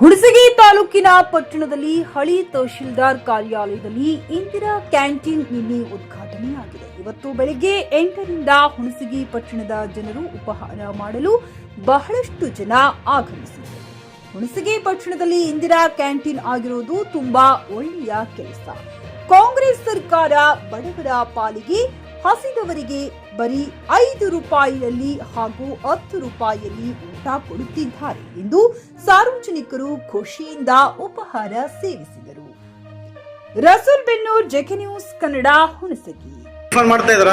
ಹುಣಸಗಿ ತಾಲೂಕಿನ ಪಟ್ಟಣದಲ್ಲಿ ಹಳಿ ತಹಶೀಲ್ದಾರ್ ಕಾರ್ಯಾಲಯದಲ್ಲಿ ಇಂದಿರಾ ಕ್ಯಾಂಟೀನ್ ನಿನ್ನೆ ಉದ್ಘಾಟನೆಯಾಗಿದೆ. ಇವತ್ತು ಬೆಳಗ್ಗೆ 8ರಿಂದ ಹುಣಸಗಿ ಪಟ್ಟಣದ ಜನರು ಉಪಹಾರ ಮಾಡಲು ಬಹಳಷ್ಟು ಜನ ಆಗಮಿಸಿದರು. ಹುಣಸಗಿ ಪಟ್ಟಣದಲ್ಲಿ ಇಂದಿರಾ ಕ್ಯಾಂಟೀನ್ ಆಗಿರುವುದು ತುಂಬಾ ಒಳ್ಳೆಯ ಕೆಲಸ. ಕಾಂಗ್ರೆಸ್ ಸರ್ಕಾರ ಬಡವರ ಪಾಲಿಗೆ ಹಸಿದವರಿಗೆ ಬರೀ 5 ರೂಪಾಯಿಯಲ್ಲಿ ಹಾಗೂ 10 ರೂಪಾಯಿಯಲ್ಲಿ ಊಟ ಕೊಡುತ್ತಿದ್ದಾರೆ ಎಂದು ಸಾರ್ವಜನಿಕರು ಖುಷಿಯಿಂದ ಉಪಹಾರ ಸೇವಿಸಿದರು. ರಸೂಲ್ ಬೆನ್ನೂರ್ ಜೆಕೆ ನ್ಯೂಸ್ ಕನ್ನಡ, ಹುಣಸಗಿ. ಮಾಡ್ತಾ ಇದ್ರ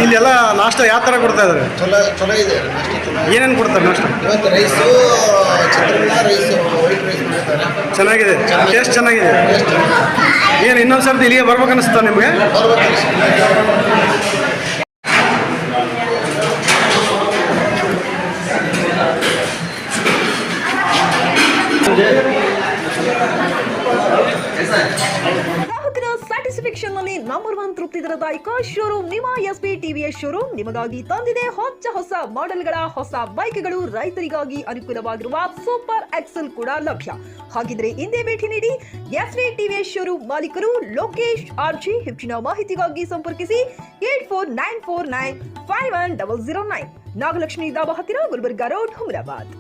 ಇಲ್ಲೆಲ್ಲ ನಾಷ್ಟ ಯಾವ ತರ ಕೊಡ್ತಾ ಇದಾರೆ? ಚಲೋ ಇದೆ. ಏನೇನು ಕೊಡ್ತಾರೆ ನಾಷ್ಟ? ಇವತ್ತು ರೈಸು, ಚಿತ್ರಾನ್ನ, ರೈಸು, ವೈಟ್ ರೈಸ್ ಮಾಡ್ತಾರೆ. ಚೆನ್ನಾಗಿದೆ, ಟೇಸ್ಟ್ ಚೆನ್ನಾಗಿದೆ. ಏನು ಇನ್ನೊಂದು ಸರ್ತಿ ಇಲ್ಲಿಗೆ ಬರ್ಬೇಕು ಅನಿಸ್ತಾ ನಿಮಗೆ? ಸ್ಯಾಟಿಸ್ಫ್ಯಾಕ್ಷನ್ ನಲ್ಲಿ ನಂಬರ್ 1 ತೃಪ್ತಿ ದರದಾಯಕ ಶೋರೂಮ್ ನಿಮ್ಮ ಎಸ್ಪಿ ಟಿವಿಎಸ್ ಶೋರೂಮ್ ನಿಮಗಾಗಿ ತಂದಿದೆ ಹೊಸ ಮಾಡೆಲ್ಗಳ ಹೊಸ ಬೈಕ್ಗಳು. ರೈತರಿಗಾಗಿ ಅನುಕೂಲವಾಗಿರುವ ಸೂಪರ್ ಎಕ್ಸೆಲ್ ಕೂಡ ಲಭ್ಯ. ಹಾಗಿದ್ರೆ ಹಿಂದೆ ಭೇಟಿ ನೀಡಿ ಎಸ್ಪಿ ಟಿವಿಎಸ್ ಶೋರೂಮ್ ಮಾಲೀಕರು ಲೋಕೇಶ್ ಆರ್ಜಿ. ಹೆಚ್ಚಿನ ಮಾಹಿತಿಗಾಗಿ ಸಂಪರ್ಕಿಸಿ 8499510009, ನಾಗಲಕ್ಷ್ಮಿ ದಾಬಾ ಹತ್ತಿರ, ಗುಲ್ಬರ್ಗಾ ರೋಡ್, ಹುಮರಾಬಾದ್.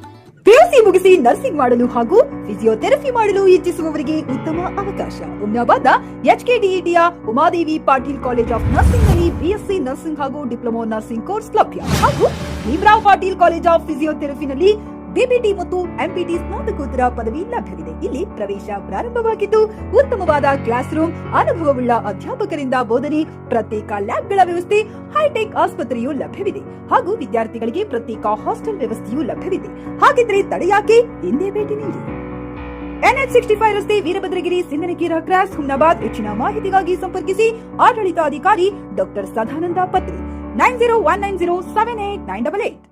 ಪಿಯುಸಿ ಮುಗಿಸಿ ನರ್ಸಿಂಗ್ ಮಾಡಲು ಹಾಗೂ ಫಿಸಿಯೋಥೆರಪಿ ಮಾಡಲು ಇಚ್ಛಿಸುವವರಿಗೆ ಉತ್ತಮ ಅವಕಾಶ. ಹುಮನಾಬಾದ್ನ ಎಚ್ಕೆಡಿಇಟಿಯ Umadevi Patil college of nursing ನಲ್ಲಿ ಬಿಎಸ್ಸಿ ನರ್ಸಿಂಗ್ ಹಾಗೂ ಡಿಪ್ಲೊಮಾ ನರ್ಸಿಂಗ್ ಕೋರ್ಸ್ ಲಭ್ಯ. ಹಾಗೂ ಭೀಮರಾವ್ ಪಾಟೀಲ್ ಕಾಲೇಜ್ ಆಫ್ ಫಿಸಿಯೋಥೆರಪಿನಲ್ಲಿ ಬಿಬಿಟಿ ಮತ್ತು ಎಂಪಿಟಿ ಸ್ನಾತಕೋತ್ತರ ಪದವಿ ಲಭ್ಯವಿದೆ. ಇಲ್ಲಿ ಪ್ರವೇಶ ಪ್ರಾರಂಭವಾಗಿದ್ದು ಉತ್ತಮವಾದ ಕ್ಲಾಸ್ ರೂಮ್, ಅನುಭವವುಳ್ಳ ಅಧ್ಯಾಪಕರಿಂದ ಬೋಧನೆ, ಪ್ರತ್ಯೇಕ ಲ್ಯಾಬ್ಗಳ ವ್ಯವಸ್ಥೆ, ಹೈಟೆಕ್ ಆಸ್ಪತ್ರೆಯೂ ಲಭ್ಯವಿದೆ. ಹಾಗೂ ವಿದ್ಯಾರ್ಥಿಗಳಿಗೆ ಪ್ರತ್ಯೇಕ ಹಾಸ್ಟೆಲ್ ವ್ಯವಸ್ಥೆಯೂ ಲಭ್ಯವಿದೆ. ಹಾಗಿದ್ರೆ ತಡೆಯಾಕೆ, ಹಿಂದೆ ಭೇಟಿ ನೀಡಿ. NH 65 ರಸ್ತೆ, ವೀರಭದ್ರಗಿರಿ, ಸಿಂದನಕೀರ ಕ್ರಾಸ್, ಹುಮನಾಬಾದ್. ಹೆಚ್ಚಿನ ಮಾಹಿತಿಗಾಗಿ ಸಂಪರ್ಕಿಸಿ ಆಡಳಿತಾಧಿಕಾರಿ ಡಾಕ್ಟರ್ ಸದಾನಂದ ಪತ್ರಿ 9019078988.